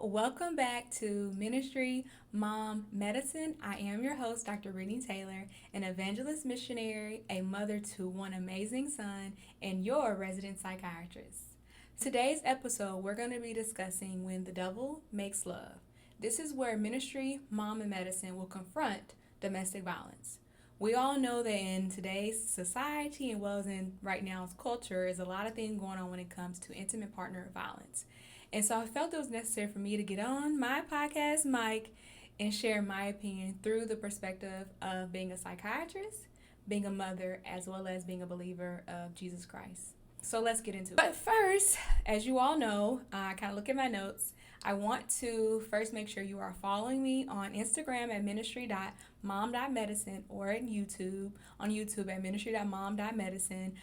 Welcome back to Ministry.Mom.Medicine. I am your host, Dr. Brittany Taylor, an evangelist missionary, a mother to one amazing son, and your resident psychiatrist. Today's episode, we're going to be discussing when the devil makes love. This is where Ministry.Mom.Medicine will confront domestic violence. We all know that in today's society, and well as in right now's culture, is a lot of things going on when it comes to intimate partner violence. And so I felt it was necessary for me to get on my podcast mic and share my opinion through the perspective of being a psychiatrist, being a mother, as well as being a believer of Jesus Christ. So let's get into it. But first, as you all know, I kind of look at my notes. I want to first make sure you are following me on Instagram at Ministry.Mom.Medicine or at YouTube, on YouTube at Ministry.Mom.Medicine.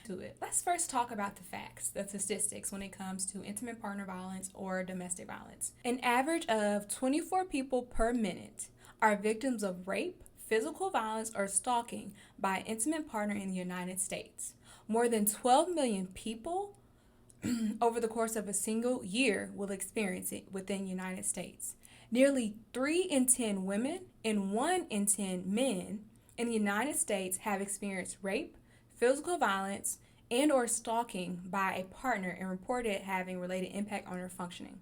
Let's first talk about the facts, the statistics when it comes to intimate partner violence or domestic violence. An average of 24 people per minute are victims of rape, physical violence, or stalking by an intimate partner in the United States. More than 12 million people over the course of a single year will experience it within the United States. Nearly 3 in 10 women and 1 in 10 men in the United States have experienced rape, physical violence, and or stalking by a partner and reported having related impact on their functioning.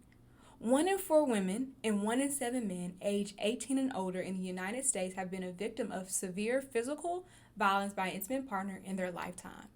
1 in 4 women and 1 in 7 men aged 18 and older in the United States have been a victim of severe physical violence by an intimate partner in their lifetime.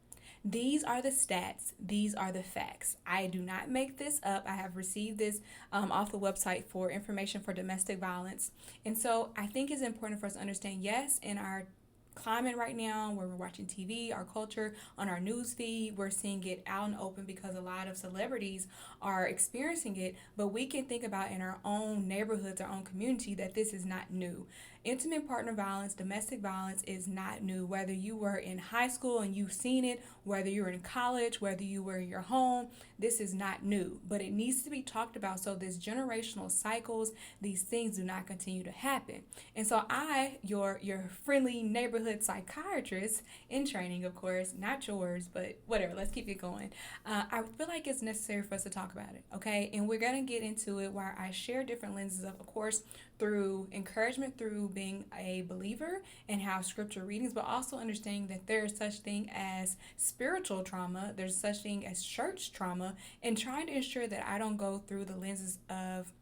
These are the stats. These are the facts. I do not make this up. I have received this off the website for information for domestic violence. And so I think it's important for us to understand, yes, in our climate right now where we're watching TV, our culture, on our news feed, we're seeing it out and open because a lot of celebrities are experiencing it, but we can think about in our own neighborhoods, our own community, that this is not new. Intimate partner violence, domestic violence is not new. Whether you were in high school and you've seen it, whether you were in college, whether you were in your home, this is not new. But it needs to be talked about so this generational cycles, these things do not continue to happen. And so I, your friendly neighborhood psychiatrist in training, of course, not yours, but whatever, let's keep it going. I feel like it's necessary for us to talk about it, okay? And we're going to get into it where I share different lenses of course, through encouragement, through being a believer and how scripture readings, but also understanding that there is such thing as spiritual trauma, there's such thing as church trauma, and trying to ensure that I don't go through the lenses of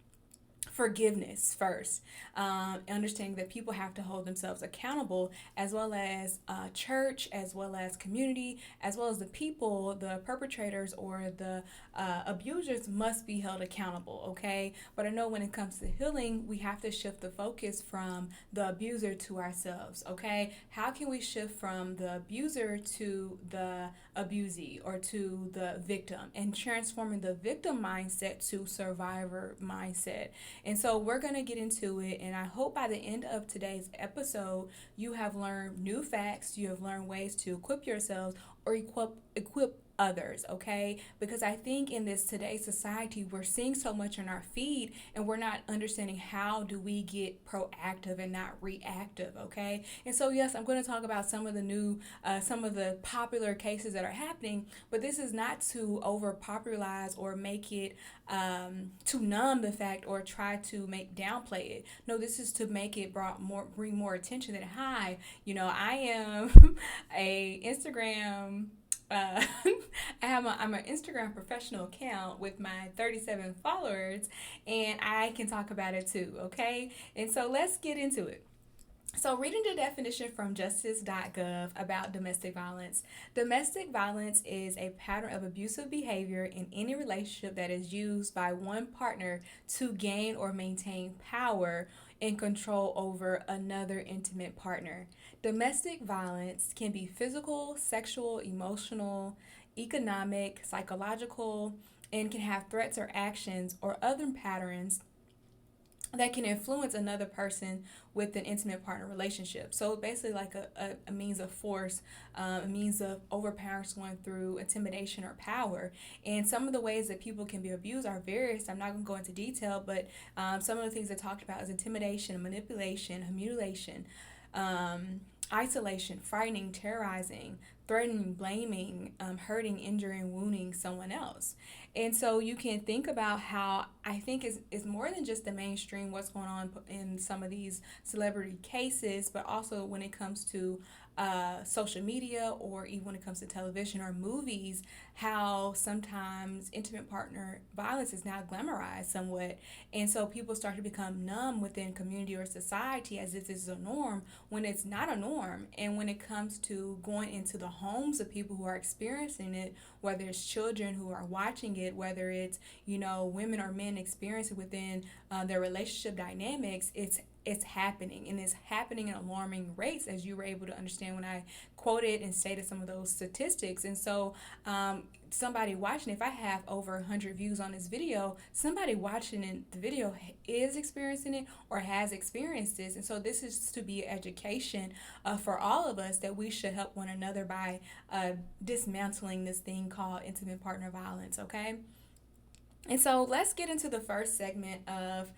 forgiveness first, understanding that people have to hold themselves accountable, as well as church, as well as community, as well as the people, the perpetrators or the abusers must be held accountable, okay? But I know when it comes to healing, we have to shift the focus from the abuser to ourselves, okay? How can we shift from the abuser to the abusee or to the victim, and transforming the victim mindset to survivor mindset? And so we're going to get into it, and I hope by the end of today's episode, you have learned new facts, you have learned ways to equip yourselves or equip others, okay? Because I think in this today's society, we're seeing so much in our feed and we're not understanding how do we get proactive and not reactive, okay? And so yes, I'm going to talk about some of the new, some of the popular cases that are happening, but this is not to over popularize or make it to numb the fact or try to downplay it. No, this is to make it bring more attention that, hi, I am a Instagram I'm an Instagram professional account with my 37 followers, and I can talk about it too, okay? And so let's get into it. So reading the definition from justice.gov about domestic violence. Domestic violence is a pattern of abusive behavior in any relationship that is used by one partner to gain or maintain power and control over another intimate partner. Domestic violence can be physical, sexual, emotional, economic, psychological, and can have threats or actions or other patterns that can influence another person with an intimate partner relationship. So basically like a means of force, a means of overpowering someone through intimidation or power. And some of the ways that people can be abused are various. I'm not going to go into detail, but some of the things I talked about is intimidation, manipulation, mutilation, isolation, frightening, terrorizing, threatening, blaming, hurting, injuring, wounding someone else. And so you can think about how I think is more than just the mainstream, what's going on in some of these celebrity cases, but also when it comes to social media, or even when it comes to television or movies, how sometimes intimate partner violence is now glamorized somewhat. And so people start to become numb within community or society as if this is a norm when it's not a norm. And when it comes to going into the homes of people who are experiencing it, whether it's children who are watching it, whether it's, women or men experiencing it within their relationship dynamics, it's happening, and it's happening at alarming rates, as you were able to understand when I quoted and stated some of those statistics. And so somebody watching, if I have over 100 views on this video, somebody watching the video is experiencing it or has experienced this. And so this is to be education for all of us, that we should help one another by dismantling this thing called intimate partner violence. Okay, and so let's get into the first segment of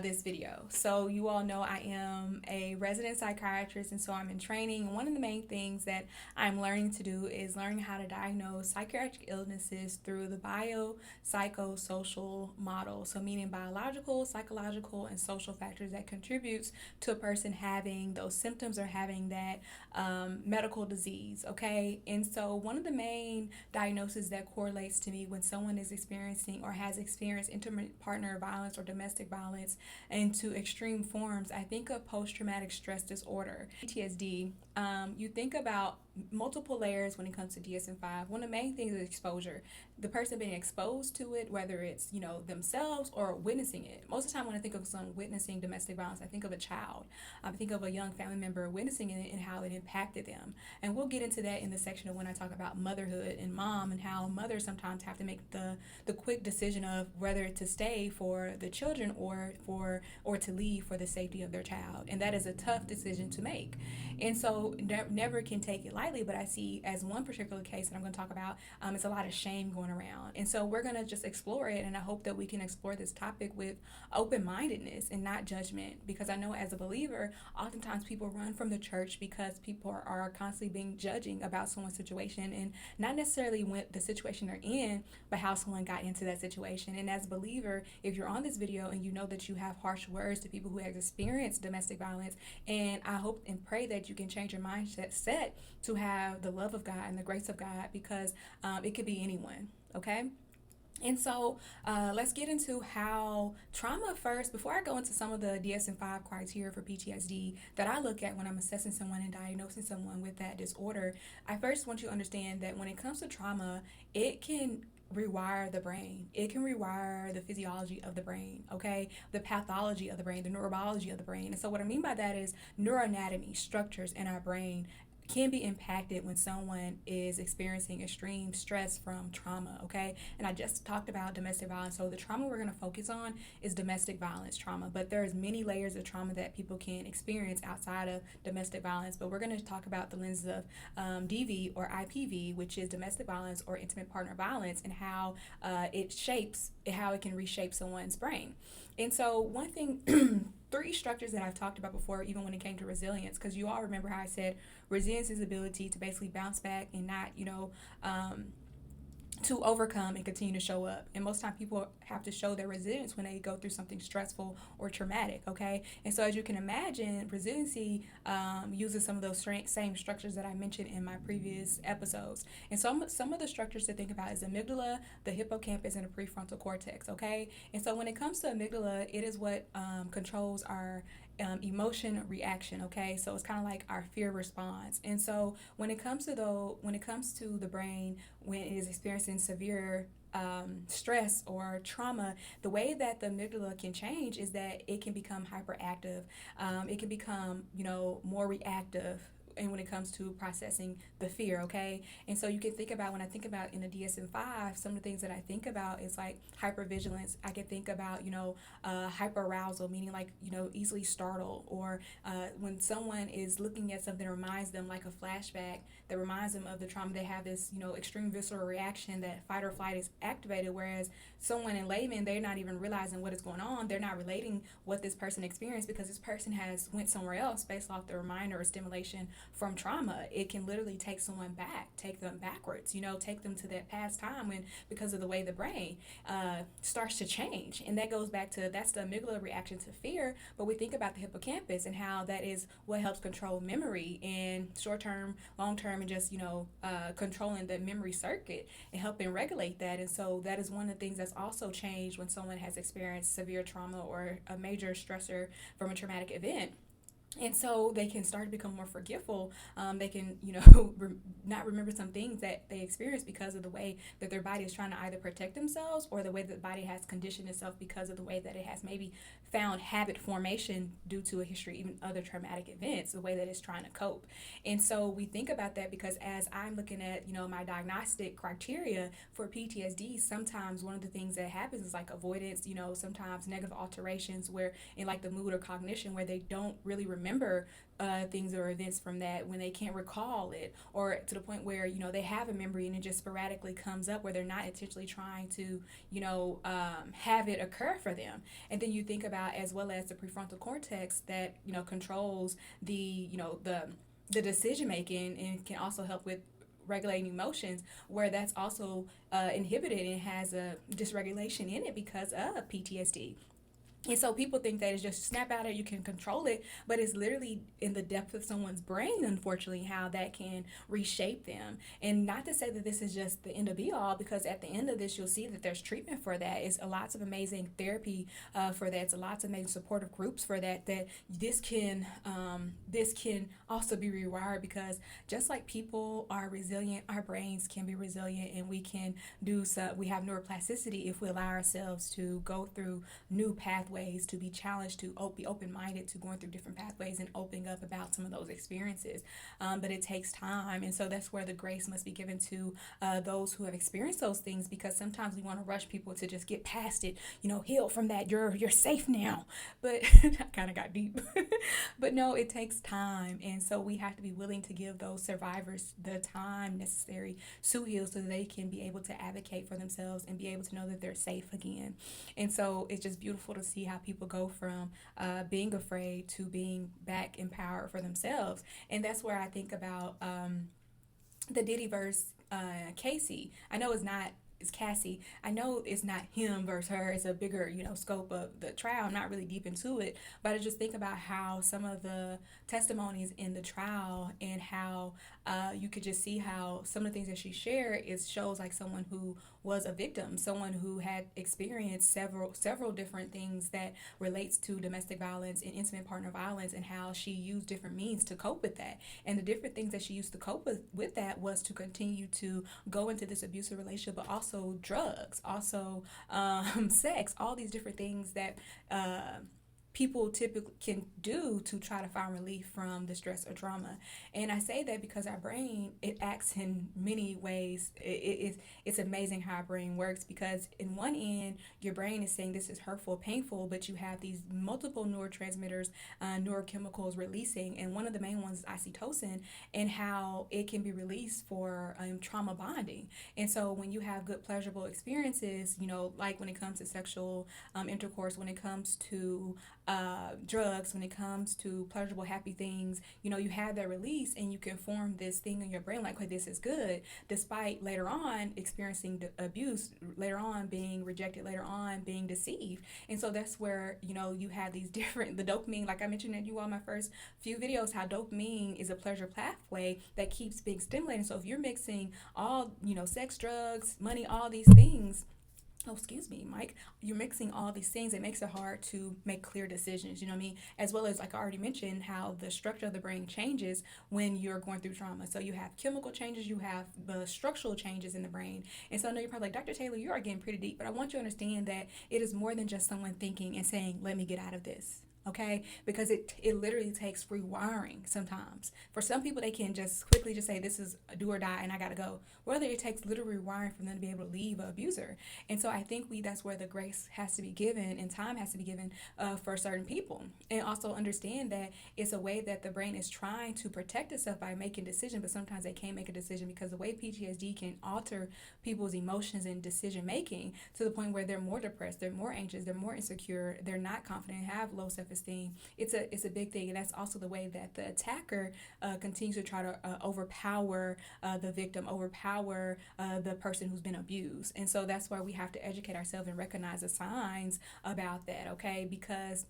this video. So you all know I am a resident psychiatrist, and so I'm in training. One of the main things that I'm learning to do is learning how to diagnose psychiatric illnesses through the biopsychosocial model. So meaning biological, psychological, and social factors that contributes to a person having those symptoms or having that medical disease. Okay, and so one of the main diagnoses that correlates to me when someone is experiencing or has experienced intimate partner violence or domestic violence into extreme forms, I think of post-traumatic stress disorder, PTSD. You think about multiple layers when it comes to DSM-5. One of the main things is exposure. The person being exposed to it, whether it's, themselves or witnessing it. Most of the time when I think of someone witnessing domestic violence, I think of a child. I think of a young family member witnessing it and how it impacted them. And we'll get into that in the section of when I talk about motherhood and mom, and how mothers sometimes have to make the quick decision of whether to stay for the children or to leave for the safety of their child. And that is a tough decision to make. And so never can take it lightly, but I see as one particular case that I'm going to talk about, it's a lot of shame going around. And so we're going to just explore it, and I hope that we can explore this topic with open-mindedness and not judgment, because I know as a believer, oftentimes people run from the church because people are constantly being judging about someone's situation, and not necessarily what the situation they're in, but how someone got into that situation. And as a believer, if you're on this video and you know that you have harsh words to people who have experienced domestic violence, and I hope and pray that you can change your mindset to have the love of God and the grace of God, because it could be anyone. Okay. And so let's get into how trauma first, before I go into some of the DSM-5 criteria for PTSD that I look at when I'm assessing someone and diagnosing someone with that disorder. I first want you to understand that when it comes to trauma, it can rewire the brain. It can rewire the physiology of the brain, okay? The pathology of the brain, the neurobiology of the brain. And so what I mean by that is neuroanatomy, structures in our brain can be impacted when someone is experiencing extreme stress from trauma, okay? And I just talked about domestic violence. So the trauma we're going to focus on is domestic violence trauma, but there's many layers of trauma that people can experience outside of domestic violence. But we're going to talk about the lenses of DV or IPV, which is domestic violence or intimate partner violence, and how how it can reshape someone's brain. And so one thing, three structures that I've talked about before, even when it came to resilience, because you all remember how I said resilience is the ability to basically bounce back and not, to overcome and continue to show up. And most time people have to show their resilience when they go through something stressful or traumatic, okay? And so as you can imagine, resiliency uses some of those same structures that I mentioned in my previous episodes. And some of the structures to think about is the amygdala, the hippocampus, and the prefrontal cortex, okay? And so when it comes to amygdala, it is what controls our emotion reaction, okay? So it's kind of like our fear response. And so when it comes to the brain, when it is experiencing severe stress or trauma, the way that the amygdala can change is that it can become hyperactive. It can become, more reactive. And when it comes to processing the fear, okay? And so you can think about, when I think about in the DSM-5, some of the things that I think about is like hypervigilance. I can think about, hyperarousal, meaning like, easily startled, or when someone is looking at something that reminds them like a flashback that reminds them of the trauma, they have this, extreme visceral reaction that fight or flight is activated, whereas someone in layman, they're not even realizing what is going on. They're not relating what this person experienced because this person has went somewhere else based off the reminder or stimulation from trauma. It can literally take someone back, take them backwards, take them to that past time when, because of the way the brain starts to change. And that goes back to, that's the amygdala reaction to fear. But we think about the hippocampus and how that is what helps control memory and short term, long term, and just, controlling the memory circuit and helping regulate that. And so that is one of the things that's also changed when someone has experienced severe trauma or a major stressor from a traumatic event. And so they can start to become more forgetful. They can, not remember some things that they experienced because of the way that their body is trying to either protect themselves, or the way that the body has conditioned itself because of the way that it has maybe found habit formation due to a history, even other traumatic events, the way that it's trying to cope. And so we think about that because as I'm looking at, my diagnostic criteria for PTSD, sometimes one of the things that happens is like avoidance, sometimes negative alterations where in like the mood or cognition where they don't really remember things or events from that, when they can't recall it, or to the point where they have a memory and it just sporadically comes up where they're not intentionally trying to have it occur for them. And then you think about, as well as the prefrontal cortex that controls the the decision making, and can also help with regulating emotions, where that's also inhibited and has a dysregulation in it because of PTSD. And so people think that it's just snap out of it, you can control it, but it's literally in the depth of someone's brain, unfortunately, how that can reshape them. And not to say that this is just the end of be all, because at the end of this, you'll see that there's treatment for that. It's lots of amazing therapy for that. It's lots of amazing supportive groups for that. That this can also be rewired, because just like people are resilient, our brains can be resilient, and we can do so. We have neuroplasticity if we allow ourselves to go through new pathways, to be challenged, to be open-minded to going through different pathways and opening up about some of those experiences. But it takes time, and so that's where the grace must be given to those who have experienced those things, because sometimes we want to rush people to just get past it, heal from that, you're safe now. But I kind of got deep. But no, it takes time, and so we have to be willing to give those survivors the time necessary to heal, so that they can be able to advocate for themselves and be able to know that they're safe again. And so it's just beautiful to see how people go from being afraid to being back empowered for themselves. And that's where I think about the Diddy verse Casey. I know it's Cassie. I know it's not him versus her. It's a bigger, scope of the trial. I'm not really deep into it, but I just think about how some of the testimonies in the trial, and how you could just see how some of the things that she shared shows like someone who was a victim, someone who had experienced several different things that relates to domestic violence and intimate partner violence, and how she used different means to cope with that. And the different things that she used to cope with that was to continue to go into this abusive relationship, but also drugs, also sex, all these different things that people typically can do to try to find relief from the stress or trauma. And I say that because our brain, it acts in many ways. It's amazing how our brain works, because in one end, your brain is saying this is hurtful, painful, but you have these multiple neurotransmitters, neurochemicals releasing, and one of the main ones is oxytocin, and how it can be released for trauma bonding. And so when you have good pleasurable experiences, like when it comes to sexual intercourse, when it comes to drugs, when it comes to pleasurable, happy things, you have that release, and you can form this thing in your brain like, hey, this is good, despite later on experiencing abuse, later on being rejected, later on being deceived. And so that's where, you have these different, the dopamine, like I mentioned in you all my first few videos, how dopamine is a pleasure pathway that keeps being stimulated. So if you're mixing all, sex, drugs, money, all these things, oh, excuse me, Mike, you're mixing all these things. It makes it hard to make clear decisions, as well as, like I already mentioned, how the structure of the brain changes when you're going through trauma. So you have chemical changes, you have the structural changes in the brain. And so I know you're probably like, Dr. Taylor, you are getting pretty deep, but I want you to understand that it is more than just someone thinking and saying, let me get out of this. Okay, because it literally takes rewiring sometimes. For some people, they can just quickly just say, this is a do or die and I gotta go. Whether it takes literal rewiring for them to be able to leave an abuser. And so I think that's where the grace has to be given and time has to be given for certain people. And also understand that it's a way that the brain is trying to protect itself by making decisions, but sometimes they can't make a decision because the way PTSD can alter people's emotions and decision making to the point where they're more depressed, they're more anxious, they're more insecure, they're not confident, have low self-esteem, self-esteem. It's a big thing, and that's also the way that the attacker continues to try to overpower the victim, overpower the person who's been abused. And so that's why we have to educate ourselves and recognize the signs about that, okay? Because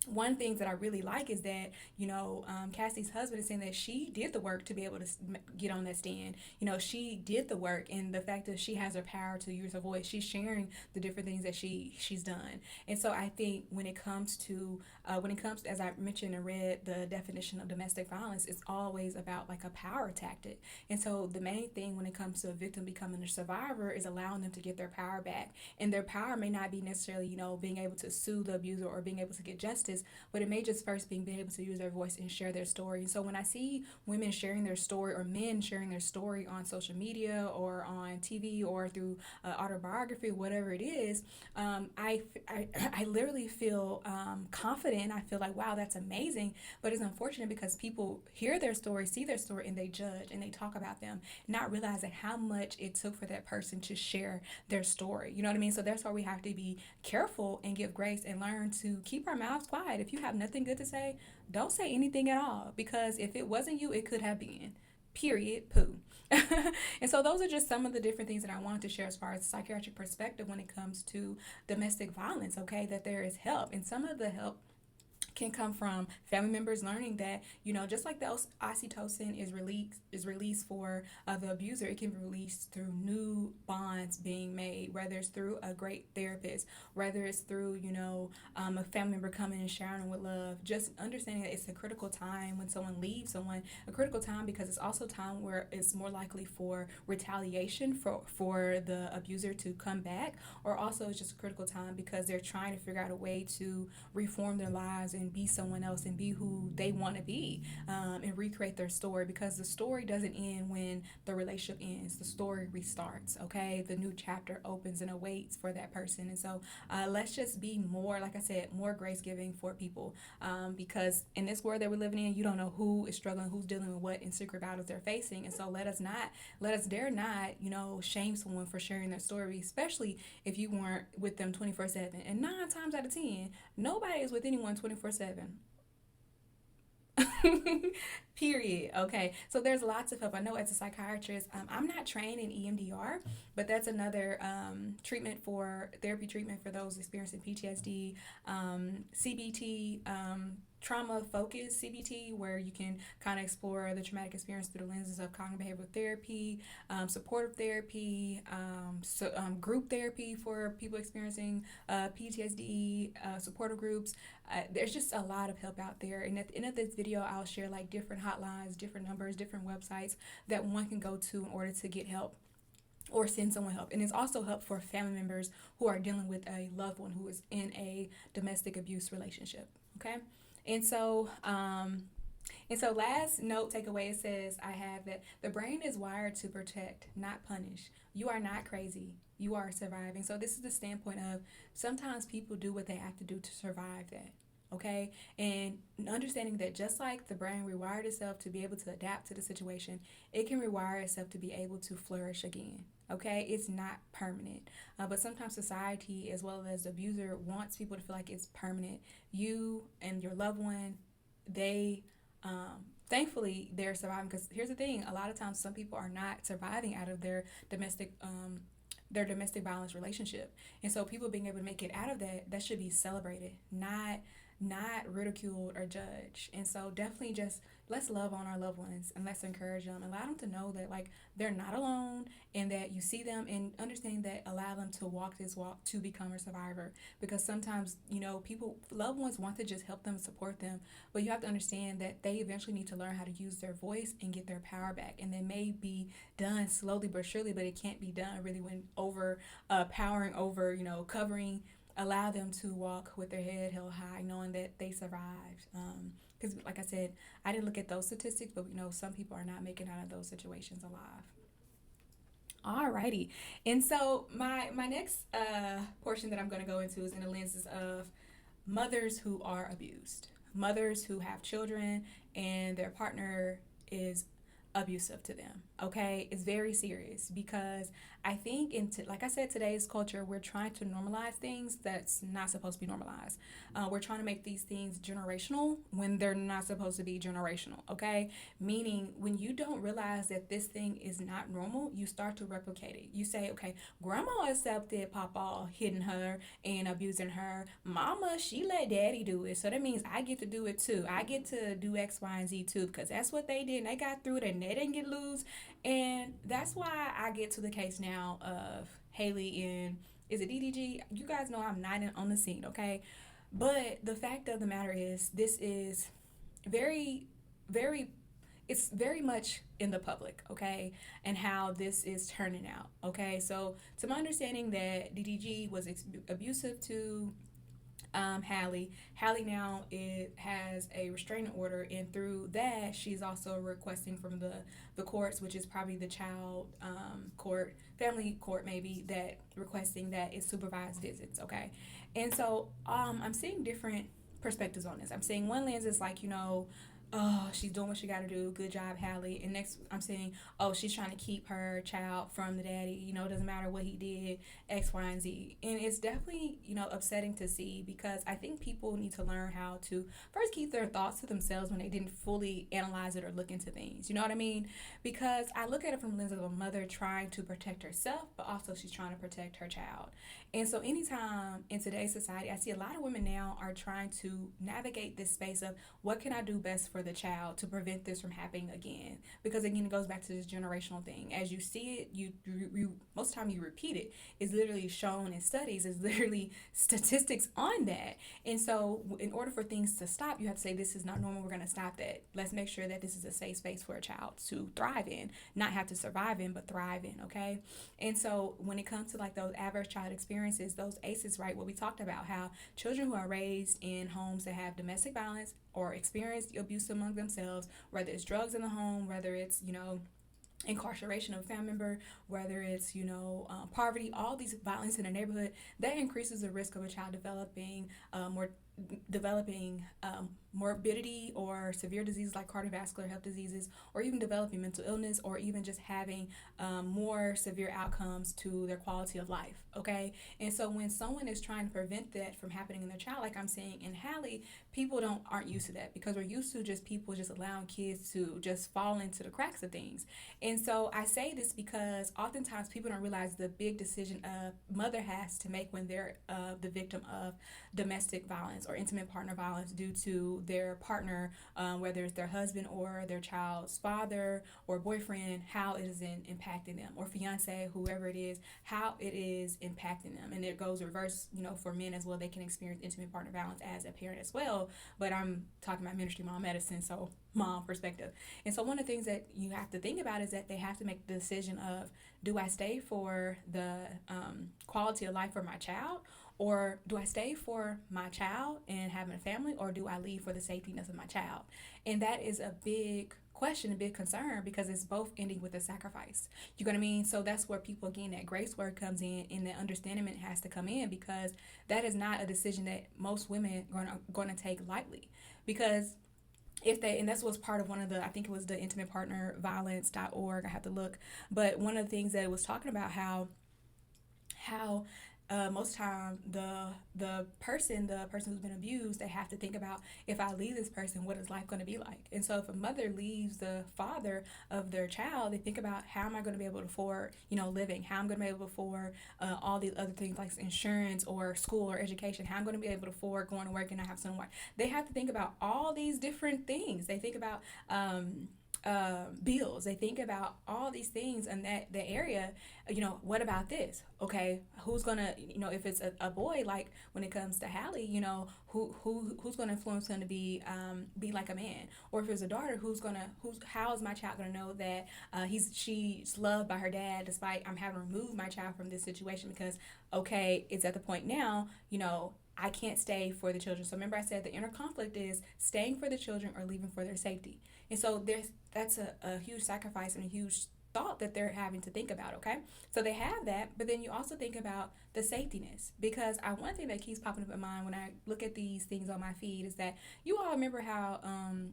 one thing that I really like is that, Cassie's husband is saying that she did the work to be able to get on that stand. She did the work, and the fact that she has her power to use her voice, she's sharing the different things that she's done. And so I think when it comes to, as I mentioned and read the definition of domestic violence, it's always about like a power tactic. And so the main thing when it comes to a victim becoming a survivor is allowing them to get their power back. And their power may not be necessarily, being able to sue the abuser or being able to get justice, but it may just first being able to use their voice and share their story. And so when I see women sharing their story or men sharing their story on social media or on TV or through autobiography, whatever it is, I literally feel confident. I feel like, wow, that's amazing. But it's unfortunate because people hear their story, see their story, and they judge and they talk about them, not realizing how much it took for that person to share their story. You know what I mean? So that's why we have to be careful and give grace and learn to keep our mouths quiet. If you have nothing good to say, don't say anything at all, because if it wasn't you, it could have been. Period. Poo. And so those are just some of the different things that I wanted to share as far as psychiatric perspective when it comes to domestic violence, okay, that there is help. And some of the help can come from family members learning that, just like the oxytocin is released for the abuser, it can be released through new bonds being made, whether it's through a great therapist, whether it's through, a family member coming and showering with love. Just understanding that it's a critical time when someone leaves someone, a critical time because it's also time where it's more likely for retaliation for the abuser to come back, or also it's just a critical time because they're trying to figure out a way to reform their lives and be someone else and be who they want to be, and recreate their story, because the story doesn't end when the relationship ends. The story restarts, okay? The new chapter opens and awaits for that person. And so let's just be more, like I said, more grace giving for people, because in this world that we're living in, you don't know who is struggling, who's dealing with what in secret battles they're facing. And so let us dare not, shame someone for sharing their story, especially if you weren't with them 24/7. And 9 times out of 10, nobody is with anyone 24/7. Period. Okay, so there's lots of help. I know as a psychiatrist, I'm not trained in EMDR, but that's another therapy treatment for those experiencing PTSD, CBT, trauma focused CBT, where you can kind of explore the traumatic experience through the lenses of cognitive behavioral therapy, supportive therapy, group therapy for people experiencing PTSD, supportive groups. There's just a lot of help out there. And at the end of this video, I'll share like different hotlines, different numbers, different websites that one can go to in order to get help or send someone help. And it's also help for family members who are dealing with a loved one who is in a domestic abuse relationship. Okay. And so last note takeaway, it says I have that the brain is wired to protect, not punish. You are not crazy. You are surviving. So this is the standpoint of sometimes people do what they have to do to survive that. Okay, and understanding that just like the brain rewired itself to be able to adapt to the situation, it can rewire itself to be able to flourish again. Okay, it's not permanent, but sometimes society as well as the abuser wants people to feel like it's permanent. You and your loved one, they thankfully they're surviving, because here's the thing: a lot of times some people are not surviving out of their domestic violence relationship, and so people being able to make it out of that should be celebrated, not ridiculed or judged. And so definitely just let's love on our loved ones and let's encourage them and allow them to know that like they're not alone, and that you see them, and understanding that allow them to walk this walk to become a survivor. Because sometimes loved ones want to just help them, support them, but you have to understand that they eventually need to learn how to use their voice and get their power back. And that may be done slowly but surely, but it can't be done really when powering over, covering. Allow them to walk with their head held high, knowing that they survived. Because like I said, I didn't look at those statistics, but we know some people are not making out of those situations alive. Alrighty. And so my next portion that I'm going to go into is in the lenses of mothers who are abused. Mothers who have children and their partner is abusive to them. Okay, it's very serious, because I think like I said, today's culture, we're trying to normalize things that's not supposed to be normalized. We're trying to make these things generational when they're not supposed to be generational. Okay, meaning when you don't realize that this thing is not normal, you start to replicate it. You say, okay, grandma accepted papa hitting her and abusing her. Mama, she let daddy do it, so that means I get to do it too. I get to do X, Y, and Z too because that's what they did. And they got through it and they didn't get loose. And that's why I get to the case now of Haley and is it DDG? You guys know I'm not on the scene, okay? But the fact of the matter is, this is very, very, it's very much in the public, okay? And how this is turning out, okay? So, to my understanding, that DDG was abusive to Hallie. Hallie now has a restraining order, and through that, she's also requesting from the courts, which is probably the child court, family court, maybe, that requesting that it's supervised visits. Okay, and so I'm seeing different perspectives on this. I'm seeing one lens is like, oh, she's doing what she got to do. Good job, Hallie. And next, I'm saying, oh, she's trying to keep her child from the daddy. It doesn't matter what he did, X, Y, and Z. And it's definitely, upsetting to see, because I think people need to learn how to first keep their thoughts to themselves when they didn't fully analyze it or look into things. You know what I mean? Because I look at it from the lens of a mother trying to protect herself, but also she's trying to protect her child. And so anytime in today's society, I see a lot of women now are trying to navigate this space of what can I do best for the child to prevent this from happening again. Because again, it goes back to this generational thing. As you see it, you most of the time you repeat it. It's literally shown in studies. It's literally statistics on that. And so in order for things to stop, you have to say, this is not normal. We're going to stop that. Let's make sure that this is a safe space for a child to thrive in, not have to survive in, but thrive in. Okay. And so when it comes to like those adverse child experiences, those ACEs, right, what we talked about, how children who are raised in homes that have domestic violence or experience abuse among themselves, whether it's drugs in the home, whether it's, incarceration of a family member, whether it's, poverty, all these violence in the neighborhood, that increases the risk of a child developing morbidity or severe diseases like cardiovascular health diseases, or even developing mental illness, or even just having more severe outcomes to their quality of life. Okay, and so when someone is trying to prevent that from happening in their child, like I'm saying in Hallie, people aren't used to that, because we're used to just people just allowing kids to just fall into the cracks of things. And so I say this because oftentimes people don't realize the big decision a mother has to make when they're the victim of domestic violence or intimate partner violence due to their partner, whether it's their husband or their child's father or boyfriend, how it is impacting them, or fiance, whoever it is, how it is impacting them. And it goes reverse, for men as well. They can experience intimate partner violence as a parent as well. But I'm talking about Ministry.Mom.Medicine, so mom perspective. And so one of the things that you have to think about is that they have to make the decision of, do I stay for the quality of life for my child, or do I stay for my child and having a family, or do I leave for the safetyness of my child? And that is a big question, a big concern, because it's both ending with a sacrifice. You know what I mean? So that's where people, again, that grace word comes in, and that understanding has to come in, because that is not a decision that most women are going to take lightly. Because and that's what's part of one of the, I think it was the intimate partner violence.org, I have to look, but one of the things that it was talking about, how most time the person who's been abused, they have to think about, if I leave this person, what is life going to be like? And so if a mother leaves the father of their child, they think about, how am I going to be able to afford living, how I'm going to be able to afford all these other things like insurance or school or education, how I'm going to be able to afford going to work and not have someone. They have to think about all these different things. They think about bills. They think about all these things in the area. What about this? Okay, who's gonna, if it's a boy, like when it comes to Hallie, who's gonna influence him to be like a man? Or if it's a daughter, how is my child gonna know that she's loved by her dad, despite I'm having to remove my child from this situation, because okay, it's at the point now, I can't stay for the children. So remember I said the inner conflict is staying for the children or leaving for their safety. And so that's a huge sacrifice and a huge thought that they're having to think about, okay? So they have that, but then you also think about the safetiness, because one thing that keeps popping up in mind when I look at these things on my feed is that you all remember how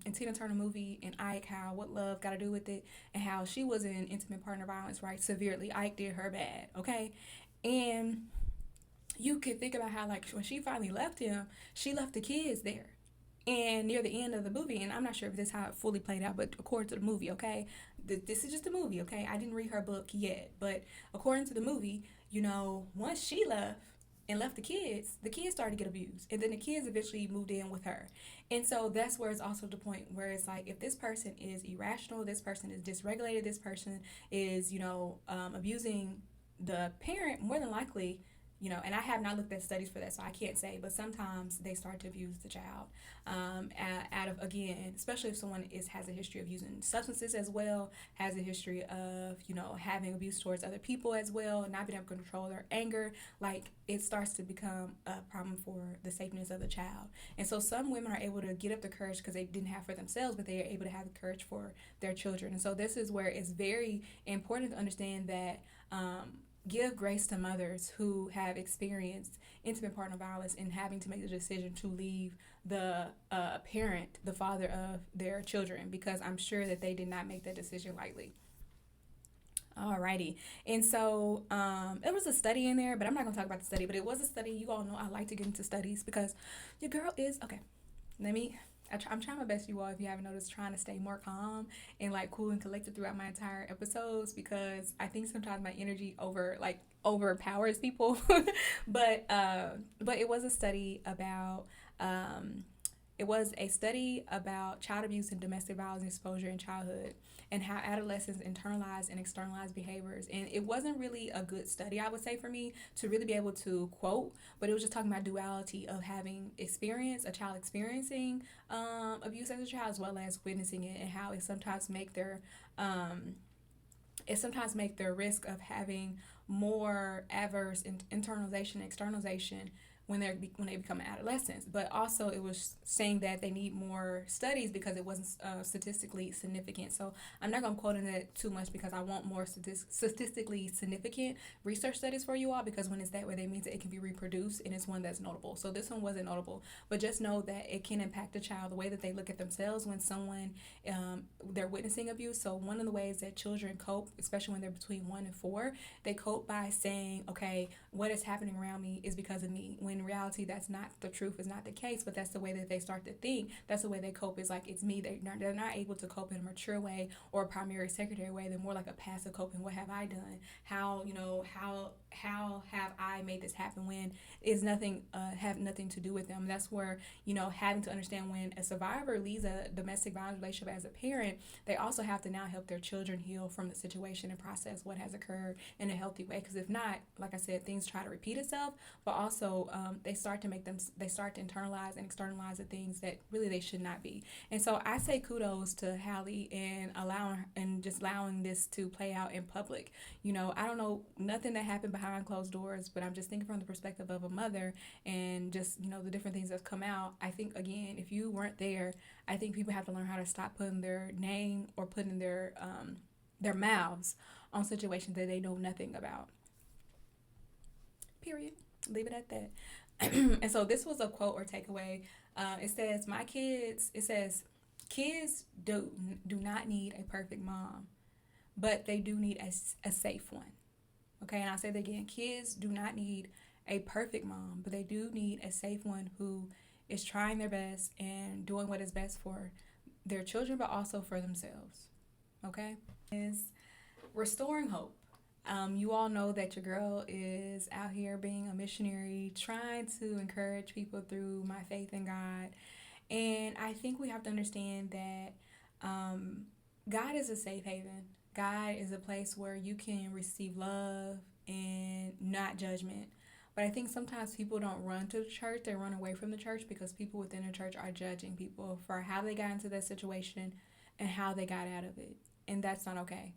in Tina Turner movie and Ike, how What Love Got to Do with It, and how she was in intimate partner violence, right? Severely. Ike did her bad, okay? And you could think about how, like, when she finally left him, she left the kids there. And near the end of the movie, and I'm not sure if this is how it fully played out, but according to the movie, okay, this is just a movie, okay? I didn't read her book yet, but according to the movie, once she left and left the kids started to get abused, and then the kids eventually moved in with her. And so that's where it's also the point where it's like, if this person is irrational, this person is dysregulated, this person is abusing the parent, more than likely, and I have not looked at studies for that, so I can't say, but sometimes they start to abuse the child out of, again, especially if someone has a history of using substances as well, has a history of, having abuse towards other people as well, not being able to control their anger. Like, it starts to become a problem for the safeness of the child. And so some women are able to get up the courage because they didn't have for themselves, but they are able to have the courage for their children. And so this is where it's very important to understand that give grace to mothers who have experienced intimate partner violence and having to make the decision to leave the parent, the father of their children, because I'm sure that they did not make that decision lightly. Alrighty. And so there was a study in there, but I'm not going to talk about the study, but it was a study. You all know I like to get into studies because your girl is, okay, I'm trying my best, you all, if you haven't noticed, trying to stay more calm and like cool and collected throughout my entire episodes, because I think sometimes my energy overpowers people. but it was a study about child abuse and domestic violence exposure in childhood, and how adolescents internalize and externalize behaviors. And it wasn't really a good study, I would say, for me to really be able to quote, but it was just talking about duality of having a child experiencing abuse as a child, as well as witnessing it, and how it sometimes make their risk of having more adverse internalization and externalization when they become adolescents. But also it was saying that they need more studies because it wasn't statistically significant. So I'm not going to quote on that too much because I want more statistically significant research studies for you all, because when it's that way, that means that it can be reproduced and it's one that's notable. So this one wasn't notable, but just know that it can impact a child, the way that they look at themselves when someone they're witnessing abuse. So one of the ways that children cope, especially when they're between 1 and 4, they cope by saying, okay, what is happening around me is because of me. When in reality, that's not the truth, is not the case, but that's the way that they start to think. That's the way they cope, is like, it's me. They're not able to cope in a mature way or a primary secondary way. They're more like a passive coping. What have I done? How have I made this happen, when it's nothing, have nothing to do with them. That's where, having to understand, when a survivor leaves a domestic violence relationship as a parent, they also have to now help their children heal from the situation and process what has occurred in a healthy way. Because if not, like I said, things try to repeat itself, but also they start to internalize and externalize the things that really they should not be. And so I say kudos to Hallie and allowing this to play out in public. I don't know nothing that happened behind closed doors, but I'm just thinking from the perspective of a mother, and just the different things that come out. I think, again, if you weren't there, I think people have to learn how to stop putting their name or putting their mouths on situations that they know nothing about. Period. Leave it at that. And so this was a quote or takeaway. It says, kids do not need a perfect mom, but they do need a safe one. Okay, and I'll say that again. Kids do not need a perfect mom, but they do need a safe one who is trying their best and doing what is best for their children, but also for themselves. Okay? Is restoring hope. You all know that your girl is out here being a missionary, trying to encourage people through my faith in God. And I think we have to understand that God is a safe haven. God is a place where you can receive love and not judgment. But I think sometimes people don't run to the church. They run away from the church because people within the church are judging people for how they got into that situation and how they got out of it. And that's not okay.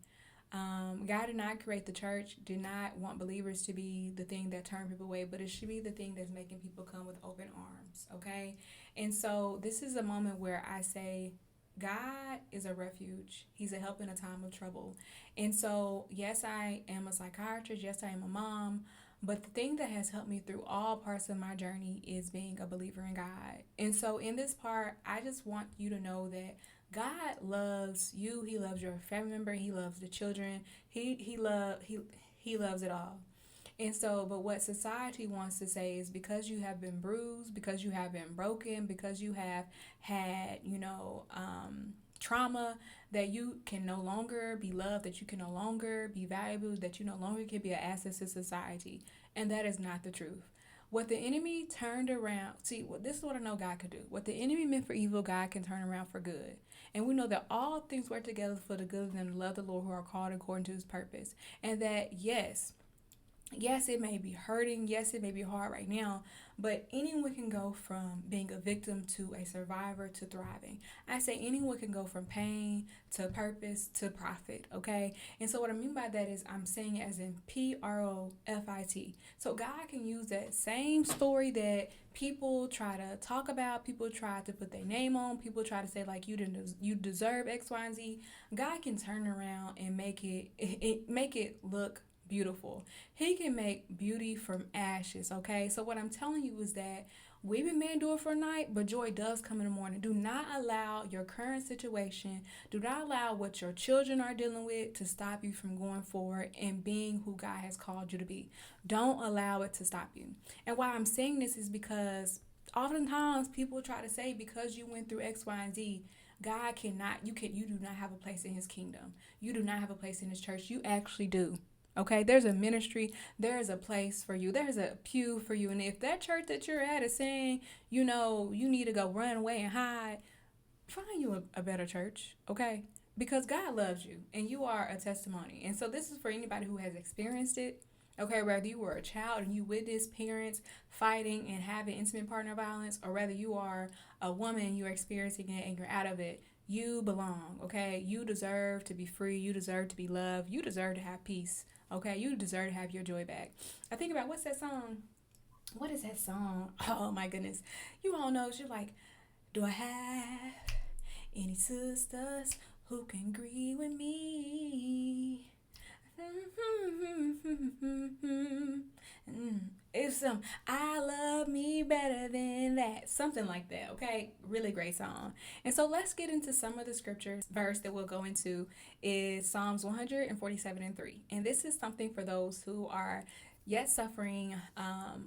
God did not create the church, did not want believers to be the thing that turn people away, but it should be the thing that's making people come with open arms, okay? And so this is a moment where I say, God is a refuge. He's a help in a time of trouble. And so, yes, I am a psychiatrist. Yes, I am a mom. But the thing that has helped me through all parts of my journey is being a believer in God. And so, in this part, I just want you to know that God loves you. He loves your family member. He loves the children. He loves it all. And so, but what society wants to say is because you have been bruised, because you have been broken, because you have had, trauma, that you can no longer be loved, that you can no longer be valuable, that you no longer can be an asset to society. And that is not the truth. What the enemy turned around, see, this is what I know God could do. What the enemy meant for evil, God can turn around for good. And we know that all things work together for the good of them who love the Lord, who are called according to his purpose. And that, yes, it may be hurting. Yes, it may be hard right now, but anyone can go from being a victim to a survivor to thriving. I say anyone can go from pain to purpose to profit, okay? And so what I mean by that is I'm saying it as in PROFIT. So God can use that same story that people try to talk about, people try to put their name on, people try to say like you deserve X, Y, and Z. God can turn around and make it look beautiful. He can make beauty from ashes, okay? So what I'm telling you is that weeping may endure for a night, but joy does come in the morning. Do not allow your current situation, do not allow what your children are dealing with to stop you from going forward and being who God has called you to be. Don't allow it to stop you. And why I'm saying this is because oftentimes people try to say because you went through X, Y, and Z, God cannot, you do not have a place in his kingdom. You do not have a place in his church. You actually do. Okay, there's a ministry, there's a place for you, there's a pew for you. And if that church that you're at is saying, you need to go run away and hide, find you a better church, okay? Because God loves you and you are a testimony. And so this is for anybody who has experienced it. Okay, whether you were a child and you witnessed parents fighting and having intimate partner violence, or whether you are a woman, you're experiencing it and you're out of it, you belong, okay? You deserve to be free. You deserve to be loved. You deserve to have peace, okay? You deserve to have your joy back. I think about, what's that song? What is that song? Oh my goodness. You all know, she's like, do I have any sisters who can agree with me? It's I love me better than that. Something like that, okay? Really great song. And so let's get into some of the scriptures. Verse that we'll go into is Psalms 147 and 3. And this is something for those who are yet suffering,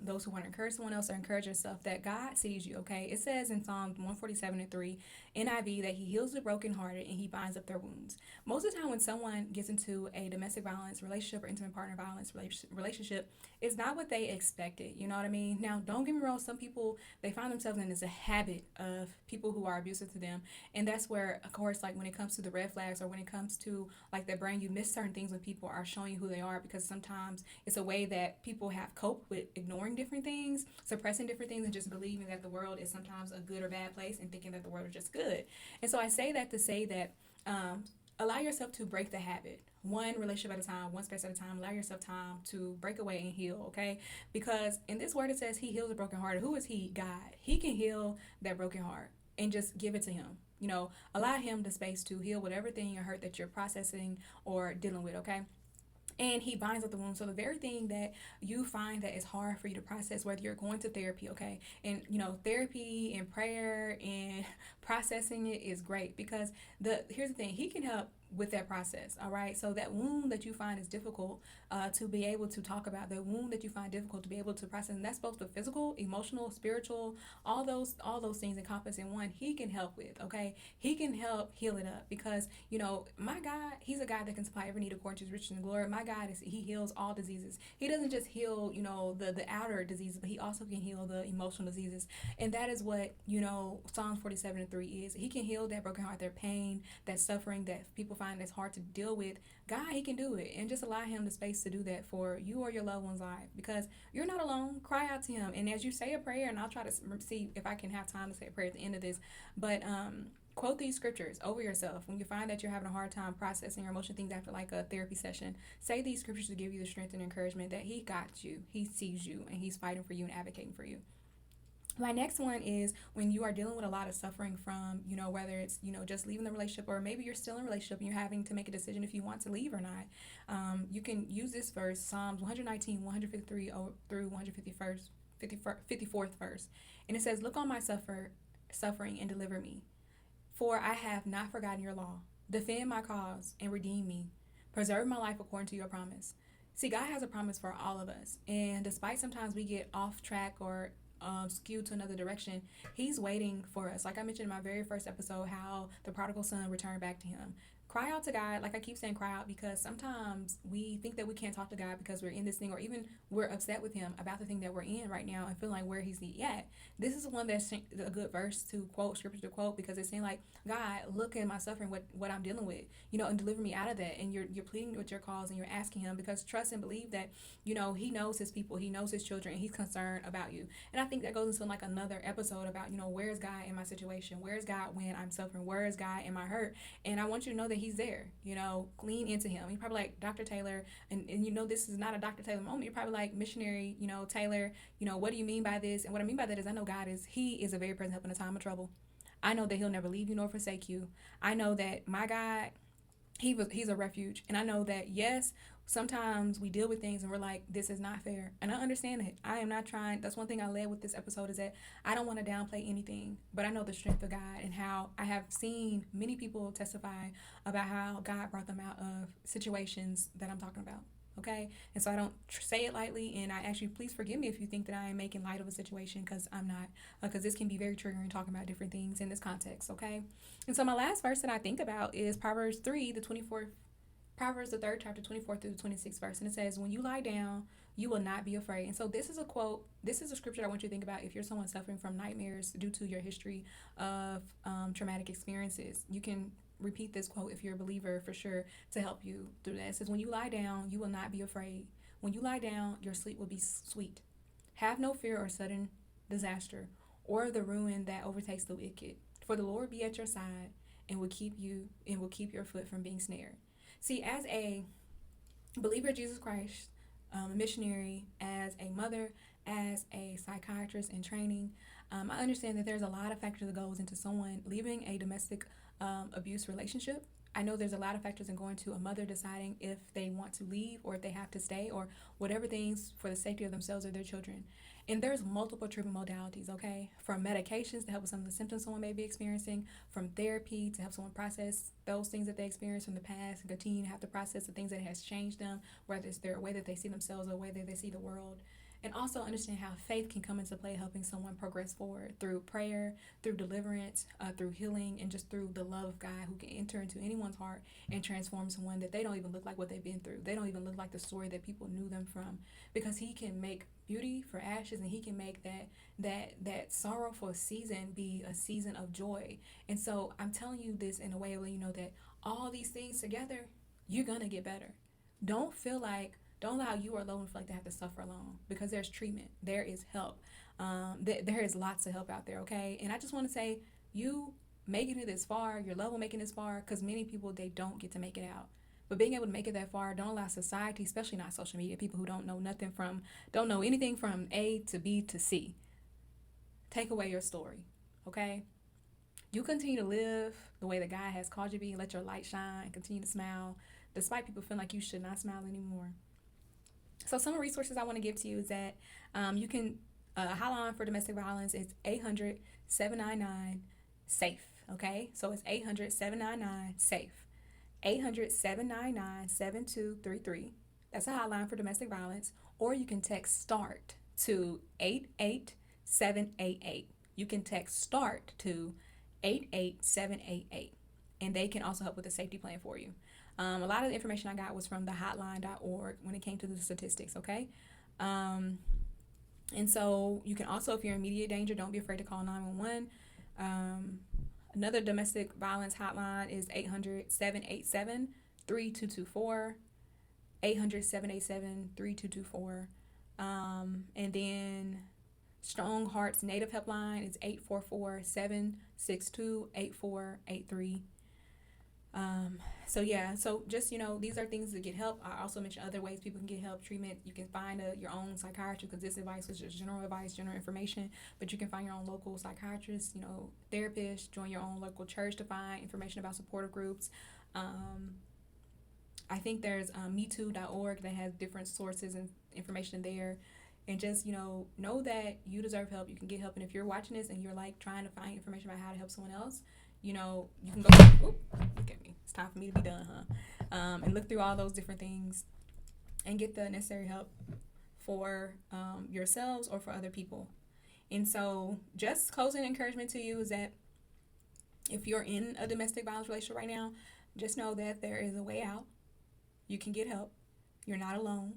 those who want to encourage someone else or encourage yourself, that God sees you, okay? It says in Psalms 147 and 3, NIV, that he heals the brokenhearted and he binds up their wounds. Most of the time when someone gets into a domestic violence relationship or intimate partner violence relationship, it's not what they expected, you know what I mean? Now, don't get me wrong, some people, they find themselves in this a habit of people who are abusive to them, and that's where, of course, like when it comes to the red flags, or when it comes to like their brain, you miss certain things when people are showing you who they are, because sometimes it's a way that people have coped with ignoring different things, suppressing different things, and just believing that the world is sometimes a good or bad place and thinking that the world is just good. And so I say that to say that allow yourself to break the habit, one relationship at a time, one space at a time. Allow yourself time to break away and heal, okay? Because in this word it says he heals a broken heart. Who is he? God. He can heal that broken heart, and just give it to him. Allow him the space to heal whatever thing or hurt that you're processing or dealing with, okay? And he binds up the wound. So the very thing that you find that is hard for you to process, whether you're going to therapy, okay, and therapy and prayer and processing it is great, because here's the thing, he can help with that process, all right? So that wound that you find is difficult to be able to talk about, the wound that you find difficult to be able to process, and that's both the physical, emotional, spiritual, all those things encompassed in one, he can help with, okay? He can help heal it up, because my God, he's a God that can supply every need according to his riches and glory. My God he heals all diseases. He doesn't just heal the outer diseases, but he also can heal the emotional diseases. And that is what Psalms 47 and 3 is. He can heal that broken heart, that pain, that suffering that people find that's hard to deal with. God, he can do it, and just allow him the space to do that for you or your loved one's life, because you're not alone. Cry out to him, and as you say a prayer, and I'll try to see if I can have time to say a prayer at the end of this, but quote these scriptures over yourself when you find that you're having a hard time processing your emotional things after like a therapy session. Say these scriptures to give you the strength and encouragement that he got you, he sees you, and he's fighting for you and advocating for you. My next one is when you are dealing with a lot of suffering from, whether it's, just leaving the relationship, or maybe you're still in a relationship and you're having to make a decision if you want to leave or not. You can use this verse, Psalms 119, 153 through 151st, 54th verse. And it says, "Look on my suffering and deliver me. For I have not forgotten your law. Defend my cause and redeem me. Preserve my life according to your promise." See, God has a promise for all of us. And despite sometimes we get off track or skewed to another direction, He's waiting for us. Like I mentioned in my very first episode, how the prodigal son returned back to Him. Cry out to God. Like I keep saying, cry out, because sometimes we think that we can't talk to God because we're in this thing, or even we're upset with Him about the thing that we're in right now and feel like where He's at. This is one that's a good verse to quote, scripture to quote, because it's saying like, God, look at my suffering, what I'm dealing with, and deliver me out of that. And you're pleading with your cause, and you're asking Him, because trust and believe that, He knows His people, He knows His children, and He's concerned about you. And I think that goes into like another episode about, where's God in my situation? Where's God when I'm suffering? Where is God in my hurt? And I want you to know that He's there. Lean into Him. You're probably like, Dr. Taylor, and this is not a Dr. Taylor moment. You're probably like, missionary, Taylor, what do you mean by this? And what I mean by that is, I know He is a very present help in a time of trouble. I know that He'll never leave you nor forsake you. I know that my God, He's a refuge. And I know that, yes, sometimes we deal with things and we're like, this is not fair. And I understand it. I am not trying. That's one thing I led with this episode, is that I don't want to downplay anything, but I know the strength of God, and how I have seen many people testify about how God brought them out of situations that I'm talking about. Okay? And so I don't say it lightly, and I actually, please forgive me if you think that I am making light of a situation, because I'm not, because this can be very triggering talking about different things in this context. Okay? And so my last verse that I think about is Proverbs 3, the 24th, Proverbs the 3rd chapter, 24th through the 26th verse. And it says, "When you lie down, you will not be afraid." And so this is a quote. This is a scripture I want you to think about if you're someone suffering from nightmares due to your history of traumatic experiences. You can repeat this quote if you're a believer, for sure, to help you through that. It says, "When you lie down, you will not be afraid. When you lie down, your sleep will be sweet. Have no fear or sudden disaster, or the ruin that overtakes the wicked. For the Lord be at your side, and will keep your foot from being snared." See, as a believer of Jesus Christ, a missionary, as a mother, as a psychiatrist in training, I understand that there's a lot of factors that goes into someone leaving a domestic abuse relationship. I know there's a lot of factors in going to a mother deciding if they want to leave or if they have to stay, or whatever things for the safety of themselves or their children. And there's multiple treatment modalities, okay? From medications to help with some of the symptoms someone may be experiencing, from therapy to help someone process those things that they experienced from the past and continue to have to process the things that has changed them, whether it's their way that they see themselves or the way that they see the world. And also understand how faith can come into play, helping someone progress forward through prayer, through deliverance, through healing, and just through the love of God, who can enter into anyone's heart and transform someone that they don't even look like what they've been through. They don't even look like the story that people knew them from, because He can make beauty for ashes, and He can make that sorrowful season be a season of joy. And so I'm telling you this in a way where you know that all these things together, you're gonna get better. Don't allow you or loved ones feel like they have to suffer alone, because there's treatment, there is help, there is lots of help out there. Okay? And I just want to say, you making it this far, your loved one making it this far, because many people, they don't get to make it out. But being able to make it that far, don't allow society, especially not social media, people who don't know anything from A to B to C, take away your story. Okay? You continue to live the way that God has called you to be, and let your light shine, and continue to smile, despite people feeling like you should not smile anymore. So some resources I want to give to you is that you can, hotline for domestic violence is 800-799-SAFE, okay? So it's 800-799-SAFE, 800-799-7233. That's a hotline for domestic violence. Or you can text START to 88788. You can text START to 88788. And they can also help with a safety plan for you. A lot of the information I got was from the hotline.org when it came to the statistics, okay? And so you can also, if you're in immediate danger, don't be afraid to call 911. Another domestic violence hotline is 800-787-3224, 800-787-3224. And then Strong Hearts Native Helpline is 844-762-8483. So just, these are things to get help. I also mentioned other ways people can get help, treatment. You can find your own psychiatrist, because this advice was just general advice, general information, but you can find your own local psychiatrist, therapist, join your own local church to find information about supportive groups. I think there's metoo.org that has different sources and information there. And just, know that you deserve help. You can get help. And if you're watching this and you're like trying to find information about how to help someone else, you can go, look at me. It's time for me to be done, and look through all those different things and get the necessary help for yourselves or for other people. And so just closing encouragement to you is that if you're in a domestic violence relationship right now, just know that there is a way out. You can get help. You're not alone.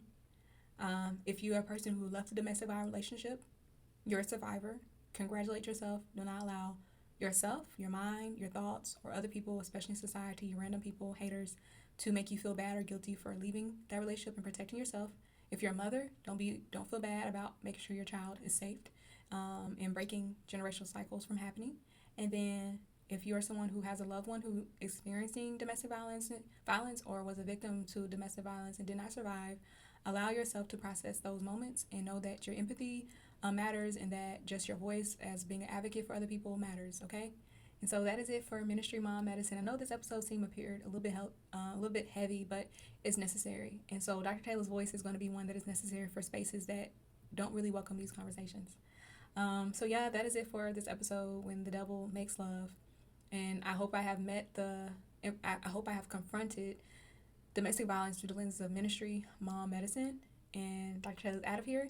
If you're a person who left a domestic violence relationship, you're a survivor. Congratulate yourself. Do not allow yourself, your mind, your thoughts, or other people, especially in society, random people, haters, to make you feel bad or guilty for leaving that relationship and protecting yourself. If you're a mother, don't feel bad about making sure your child is safe, and breaking generational cycles from happening. And then if you're someone who has a loved one who is experiencing domestic violence or was a victim to domestic violence and did not survive, allow yourself to process those moments and know that your empathy matters, and that just your voice as being an advocate for other people matters, okay? And so that is it for Ministry.Mom.Medicine. I know this episode appeared a little bit heavy, but it's necessary. And so Dr. Taylor's voice is going to be one that is necessary for spaces that don't really welcome these conversations. That is it for this episode, When the Devil Makes Love. And I hope I have confronted domestic violence through the lens of Ministry, Mom, Medicine. And Dr. Taylor's out of here.